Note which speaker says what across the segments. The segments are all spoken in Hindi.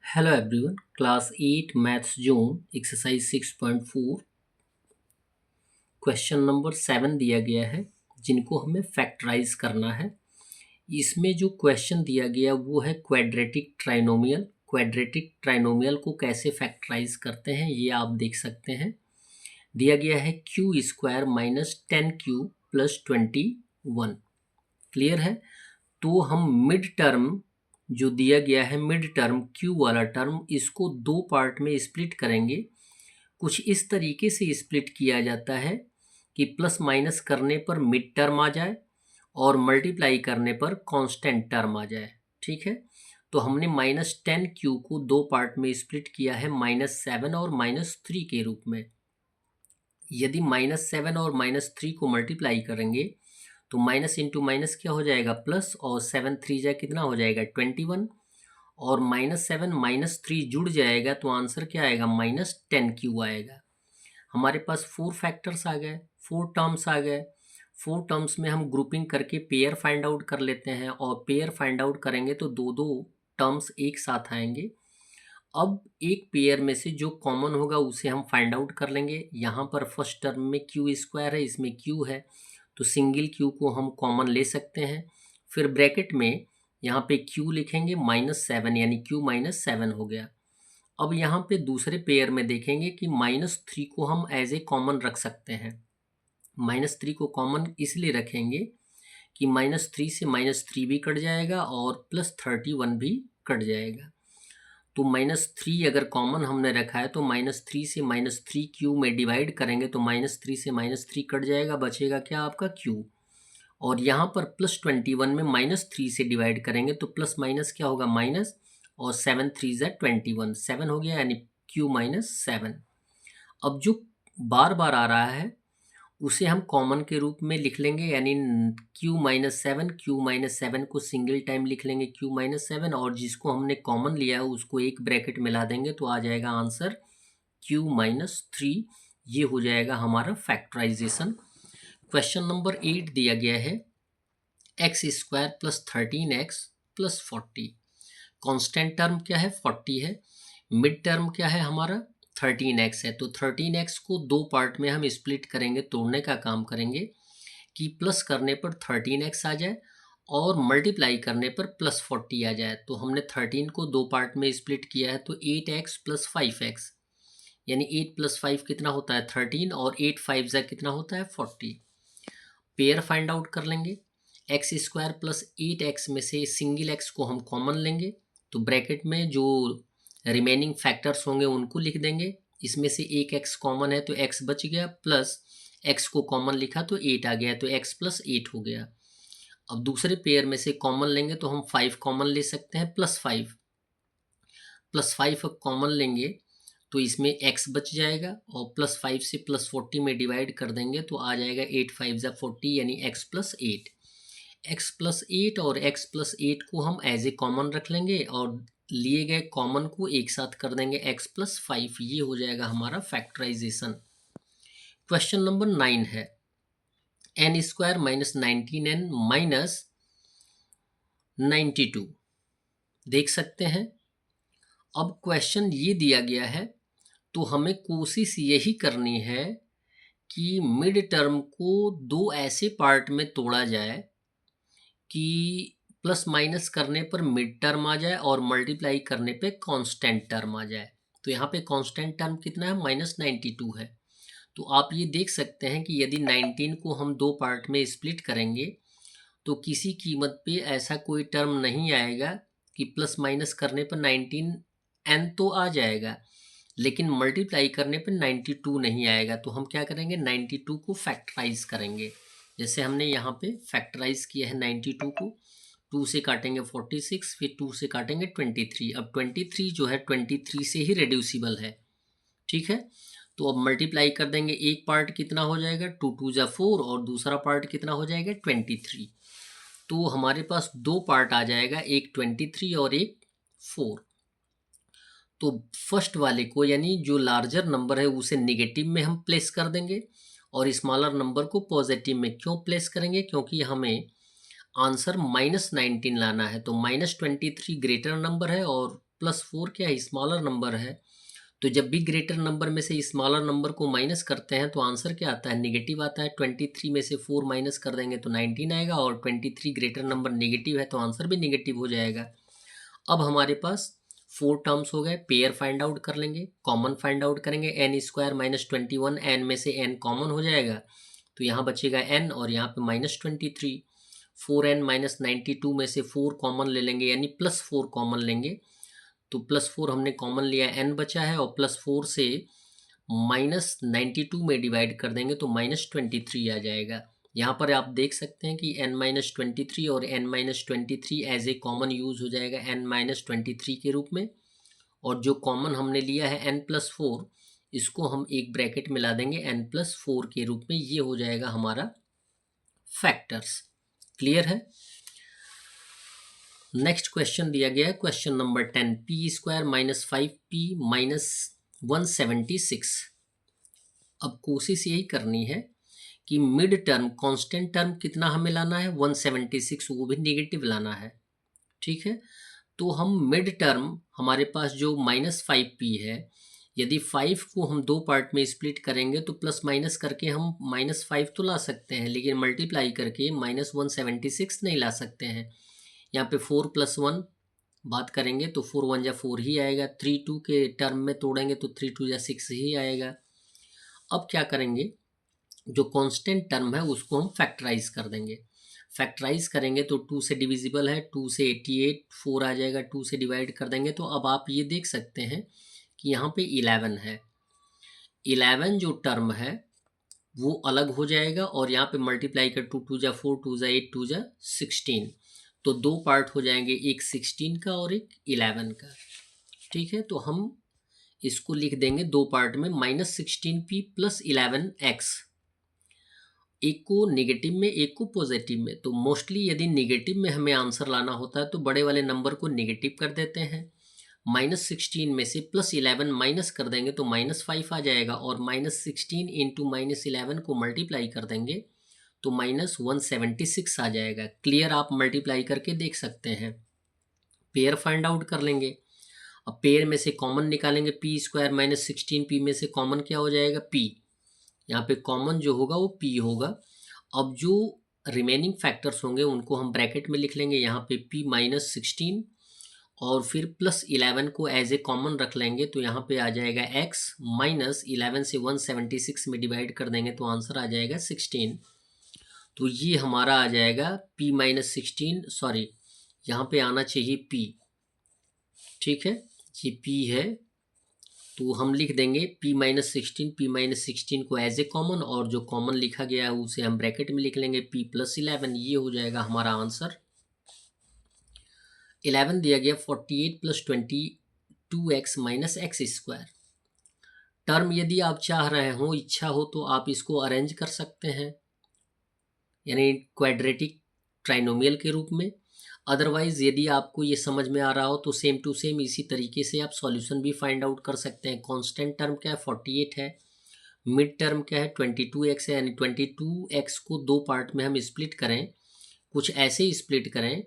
Speaker 1: Hello everyone, class 8 maths zone exercise 6.4 question number 7 दिया गया है जिनको हमें फैक्टराइज करना है। इसमें जो क्वेश्चन दिया गया वो है क्वाड्रेटिक ट्राइनोमियल। क्वाड्रेटिक ट्राइनोमियल को कैसे फैक्टराइज करते हैं ये आप देख सकते हैं। दिया गया है Q square minus 10q plus 21। Clear है। तो हम मिड टर्म जो दिया गया है मिड टर्म क्यू वाला टर्म इसको दो पार्ट में स्प्लिट करेंगे। कुछ इस तरीके से स्प्लिट किया जाता है कि प्लस माइनस करने पर मिड टर्म आ जाए और मल्टीप्लाई करने पर कांस्टेंट टर्म आ जाए। ठीक है। तो हमने -10q को दो पार्ट में स्प्लिट किया है -7 और -3 के रूप में। यदि -7 और -3 को मल्टीप्लाई करेंगे तो माइनस इंटू माइनस क्या हो जाएगा प्लस, और 7 3 जा कितना हो जाएगा 21, और -7 -3 जुड़ जाएगा तो आंसर क्या आएगा -10q आएगा। हमारे पास 4 फैक्टर्स आ गए, 4 टर्म्स आ गए। 4 टर्म्स में हम ग्रुपिंग करके पेयर फाइंड आउट कर लेते हैं, और पेयर फाइंड आउट करेंगे तो दो दो टर्म्स एक साथ आएंगे। अब एक पेयर में से जो कॉमन होगा उसे हम फाइंड आउट कर लेंगे। यहाँ पर फर्स्ट टर्म में क्यू स्क्वायर है, इसमें क्यू है तो सिंगल क्यू को हम कॉमन ले सकते हैं। फिर ब्रैकेट में यहाँ पे क्यू लिखेंगे -7 यानी क्यू -7 हो गया। अब यहाँ पे दूसरे पेयर में देखेंगे कि -3 को हम एज ए कॉमन रख सकते हैं। -3 को कॉमन इसलिए रखेंगे कि -3 से -3 भी कट जाएगा और +31 भी कट जाएगा। तो -3 अगर कॉमन हमने रखा है तो -3 से -3 क्यू में डिवाइड करेंगे तो -3 से -3 कट जाएगा, बचेगा क्या आपका क्यू। और यहाँ पर +21 में -3 से डिवाइड करेंगे तो प्लस माइनस क्या होगा माइनस, और 7 3 ज़ा 21, 7 हो गया यानी क्यू -7। अब जो बार बार आ रहा है उसे हम कॉमन के रूप में लिख लेंगे, यानी क्यू -7 को सिंगल टाइम लिख लेंगे क्यू-7, और जिसको हमने कॉमन लिया है उसको एक ब्रैकेट में ला देंगे तो आ जाएगा आंसर क्यू-3। ये हो जाएगा हमारा फैक्टराइजेशन। क्वेश्चन नंबर 8 दिया गया है x square plus 13x plus 40। Constant term क्या है 40 है, मिड टर्म क्या है हमारा 13x है। तो 13x को दो पार्ट में हम स्प्लिट करेंगे, तोड़ने का काम करेंगे कि प्लस करने पर 13x आ जाए और मल्टीप्लाई करने पर +40 आ जाए। तो हमने 13 को दो पार्ट में स्प्लिट किया है तो 8x प्लस 5x, यानी 8 + 5 कितना होता है 13, और 8 5 ज़ा कितना होता है 40। पेयर फाइंड आउट कर लेंगे। एक्स स्क्वायर प्लस 8x में से सिंगल x को हम कॉमन लेंगे तो ब्रैकेट में जो रिमेनिंग फैक्टर्स होंगे उनको लिख देंगे। इसमें से एक x कॉमन है तो x बच गया, प्लस x को कॉमन लिखा तो 8 आ गया तो x + 8 हो गया। अब दूसरे पेयर में से कॉमन लेंगे तो हम 5 कॉमन ले सकते हैं, +5 कॉमन लेंगे तो इसमें x बच जाएगा, और +5 से +40 में डिवाइड कर देंगे तो आ जाएगा 8 5 ज़ा 40 यानी x + 8। x + 8 और x + 8 को हम एज ए कॉमन रख लेंगे और लिए गए कॉमन को एक साथ कर देंगे x + 5। ये हो जाएगा हमारा फैक्टराइजेशन। क्वेश्चन नंबर 9 है n² - 19n - 92। देख सकते हैं। अब क्वेश्चन ये दिया गया है तो हमें कोशिश यही करनी है कि मिड टर्म को दो ऐसे पार्ट में तोड़ा जाए कि प्लस माइनस करने पर मिड टर्म आ जाए और मल्टीप्लाई करने पे कांस्टेंट टर्म आ जाए। तो यहाँ पे कांस्टेंट टर्म कितना है -92 है। तो आप ये देख सकते हैं कि यदि 19 को हम दो पार्ट में स्प्लिट करेंगे तो किसी कीमत पे ऐसा कोई टर्म नहीं आएगा कि प्लस माइनस करने पर 19n तो आ जाएगा लेकिन मल्टीप्लाई करने पर 92 नहीं आएगा। तो हम क्या करेंगे 92 को फैक्टराइज करेंगे। जैसे हमने यहाँ पे फैक्टराइज किया है 92 को, 2 से काटेंगे 46, फिर 2 से काटेंगे 23। अब 23 जो है 23 से ही रेड्यूसिबल है। ठीक है। तो अब मल्टीप्लाई कर देंगे, एक पार्ट कितना हो जाएगा 2 2 ज़ा 4 और दूसरा पार्ट कितना हो जाएगा 23। तो हमारे पास दो पार्ट आ जाएगा, एक 23 और एक 4। तो फर्स्ट वाले को यानी जो लार्जर नंबर है उसे नेगेटिव में हम प्लेस कर देंगे और स्मॉलर नंबर को पॉजिटिव में। क्यों प्लेस करेंगे, क्योंकि हमें आंसर -19 लाना है। तो -23 ग्रेटर नंबर है और +4 क्या है, स्मॉलर नंबर है। तो जब भी ग्रेटर नंबर में से स्मॉलर नंबर को माइनस करते हैं तो आंसर क्या आता है, नेगेटिव आता है। 23 में से 4 माइनस कर देंगे तो 19 आएगा, और 23 ग्रेटर नंबर नेगेटिव है तो आंसर भी नेगेटिव हो जाएगा। अब हमारे पास 4 टर्म्स हो गए। पेयर फाइंड आउट कर लेंगे, कॉमन फाइंड आउट करेंगे। n स्क्वायर माइनस 21, n में से n कॉमन हो जाएगा तो यहाँ बचेगा n, और यहाँ पे -23। 4n माइनस 92 में से 4 कॉमन ले लेंगे, यानी +4 कॉमन लेंगे, तो +4 हमने कॉमन लिया, n बचा है, और +4 से -92 में डिवाइड कर देंगे तो -23 आ जाएगा। यहाँ पर आप देख सकते हैं कि n-23 और n-23 as a common use हो जाएगा n-23 के रूप में, और जो कॉमन हमने लिया है n+4, इसको हम एक ब्रैकेट में ला देंगे n+4 के रूप में। ये हो जाएगा हमारा फैक्टर्स। क्लियर है। नेक्स्ट क्वेश्चन दिया गया है, question number 10, P square minus 5p minus 176। अब कोशिश यही करनी है कि मिड टर्म कांस्टेंट टर्म कितना हमें लाना है, 176, वो भी नेगेटिव लाना है। ठीक है, तो हम मिड टर्म, हमारे पास जो -5p है, यदि 5 को हम दो पार्ट में स्प्लिट करेंगे तो प्लस माइनस करके हम -5 तो ला सकते हैं, लेकिन मल्टीप्लाई करके -176 नहीं ला सकते हैं। यहाँ पे 4 + 1 बात करेंगे तो 4 1 जा 4 ही आएगा। 3 2 के टर्म में तोड़ेंगे तो 3 2 जा 6 ही आएगा। अब क्या करेंगे, जो कांस्टेंट टर्म है उसको हम फैक्टराइज कर देंगे। फैक्टराइज करेंगे तो 2 से डिविजिबल है, 2 से 88, 4 आ जाएगा, 2 से डिवाइड कर देंगे तो अब आप ये देख सकते हैं कि यहाँ पे 11 है। 11 जो टर्म है वो अलग हो जाएगा, और यहाँ पे मल्टीप्लाई कर 2 2 जा 4, 2 जा 8, 2 जा 16, तो दो पार्ट हो जाएंगे, एक 16 का और एक 11 का। ठीक है, तो हम इसको लिख देंगे दो पार्ट में, -16p + 11x, एक को नेगेटिव में एक को पॉजिटिव में। तो मोस्टली यदि नेगेटिव में हमें आंसर लाना होता है तो बड़े वाले नंबर को नेगेटिव कर देते हैं। -16 में से +11 माइनस कर देंगे तो -5 आ जाएगा, और -16 इंटू -11 को मल्टीप्लाई कर देंगे तो -176 आ जाएगा। क्लियर, आप मल्टीप्लाई करके देख सकते हैं। पेयर फाइंड आउट कर लेंगे। अब पेयर में से कॉमन निकालेंगे, पी स्क्वायर माइनस 16p में से कॉमन क्या हो जाएगा, p। यहाँ पे कॉमन जो होगा वो p होगा। अब जो रिमेनिंग फैक्टर्स होंगे उनको हम ब्रैकेट में लिख लेंगे, यहाँ पे p -16 और फिर +11 को एज ए कॉमन रख लेंगे, तो यहाँ पे आ जाएगा x, -11 से 176 में डिवाइड कर देंगे तो आंसर आ जाएगा 16। तो ये हमारा आ जाएगा p -16, सॉरी यहाँ पे आना चाहिए p। ठीक है, ये p है, तो हम लिख देंगे p -16 को एज ए कॉमन, और जो कॉमन लिखा गया है उसे हम ब्रैकेट में लिख लेंगे p + 11। ये हो जाएगा हमारा आंसर। 11 दिया गया 48 + 22x - x²। टर्म यदि आप चाह रहे हो, इच्छा हो, तो आप इसको अरेंज कर सकते हैं, यानी क्वाड्रेटिक ट्राइनोमियल के रूप में। अदरवाइज यदि आपको ये समझ में आ रहा हो तो सेम टू सेम इसी तरीके से आप सॉल्यूशन भी फाइंड आउट कर सकते हैं। कांस्टेंट टर्म क्या है, 48 है। मिड टर्म क्या है, 22x है, यानी 22x को दो पार्ट में हम स्प्लिट करें, कुछ ऐसे ही स्प्लिट करें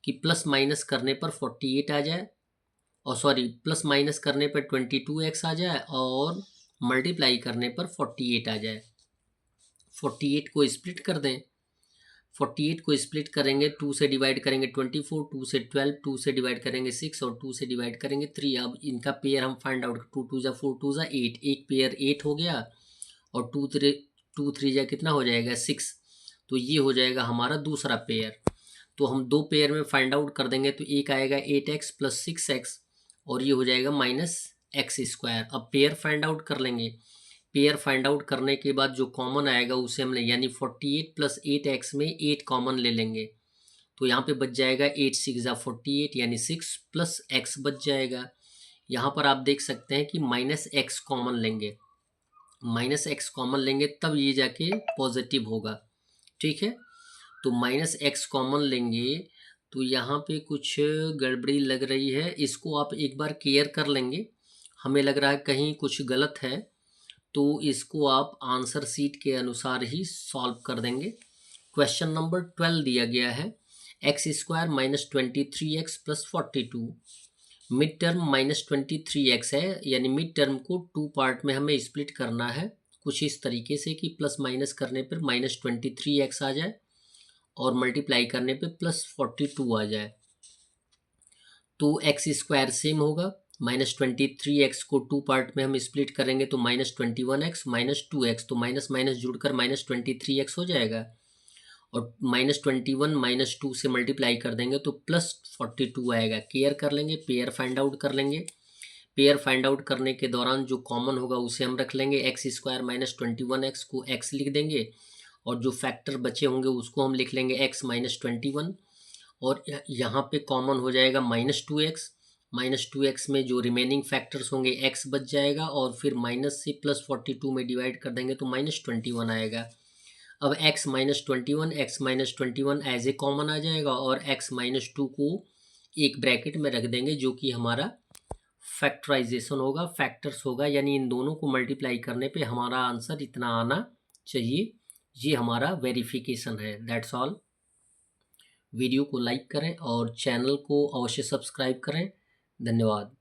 Speaker 1: कि प्लस माइनस करने पर 48 आ जाए, और सॉरी प्लस माइनस करने पर 22x आ जाए, और मल्टीप्लाई करने पर 48 आ जाए। 48 को स्प्लिट कर दें, 48 को स्प्लिट करेंगे, 2 से डिवाइड करेंगे 24, 2 से 12, 2 से डिवाइड करेंगे 6, और 2 से डिवाइड करेंगे 3। अब इनका पेयर हम फाइंड आउट, 2 2 जा 4, 2 जा 8, एक पेयर 8 हो गया, और 2 3 जा कितना हो जाएगा, 6। तो ये हो जाएगा हमारा दूसरा पेयर। तो हम दो पेयर में फाइंड आउट कर देंगे, तो एक आएगा 8x + 6x, और ये हो जाएगा -x²। अब पेयर फाइंड आउट कर लेंगे। पेयर फाइंड आउट करने के बाद जो कॉमन आएगा उसे हमने, यानी 48 + 8x में 8 कॉमन ले लेंगे, तो यहाँ पे बच जाएगा 8 6 जा 48, यानी 6 + x बच जाएगा। यहाँ पर आप देख सकते हैं कि -x कॉमन लेंगे, -x कॉमन लेंगे तब ये जाके पॉजिटिव होगा। ठीक है, तो -x कॉमन लेंगे, तो यहाँ पे कुछ गड़बड़ी लग रही है, इसको आप एक बार क्लियर कर लेंगे। हमें लग रहा है कहीं कुछ गलत है, तो इसको आप आंसर सीट के अनुसार ही सॉल्व कर देंगे। क्वेश्चन नंबर 12 दिया गया है, x² - 23x + 42 mid term -23x है, यानी मिड टर्म को 2 पार्ट में हमें स्प्लिट करना है कुछ इस तरीके से कि प्लस माइनस करने पर -23x आ जाए और मल्टीप्लाई करने पे +42 आ जाए। तो एक्स स्क्वायर सेम होगा, -23x को 2 पार्ट में हम स्प्लिट करेंगे तो -21x -2x, तो माइनस माइनस जुड़कर -23x हो जाएगा और -21 -2 से मल्टीप्लाई कर देंगे तो +42 आएगा। केयर कर लेंगे, पेयर फाइंड आउट कर लेंगे। पेयर फाइंड आउट करने के दौरान जो कॉमन होगा उसे हम रख लेंगे, एक्स स्क्वायर -21x को x लिख देंगे और जो फैक्टर बचे होंगे उसको हम लिख लेंगे x -21 और यहाँ पे कॉमन हो जाएगा -2x। -2x में जो रिमेनिंग फैक्टर्स होंगे x बच जाएगा और फिर माइनस से +42 में डिवाइड कर देंगे तो -21 आएगा। अब x -21 एज ए कॉमन आ जाएगा और x -2 को एक ब्रैकेट में रख देंगे जो कि हमारा फैक्टराइजेशन होगा, फैक्टर्स होगा, यानी इन दोनों को मल्टीप्लाई करने पे हमारा आंसर इतना आना चाहिए। ये हमारा वेरिफिकेशन है। That's all. वीडियो को लाइक करें और चैनल को अवश्य सब्सक्राइब करें। धन्यवाद।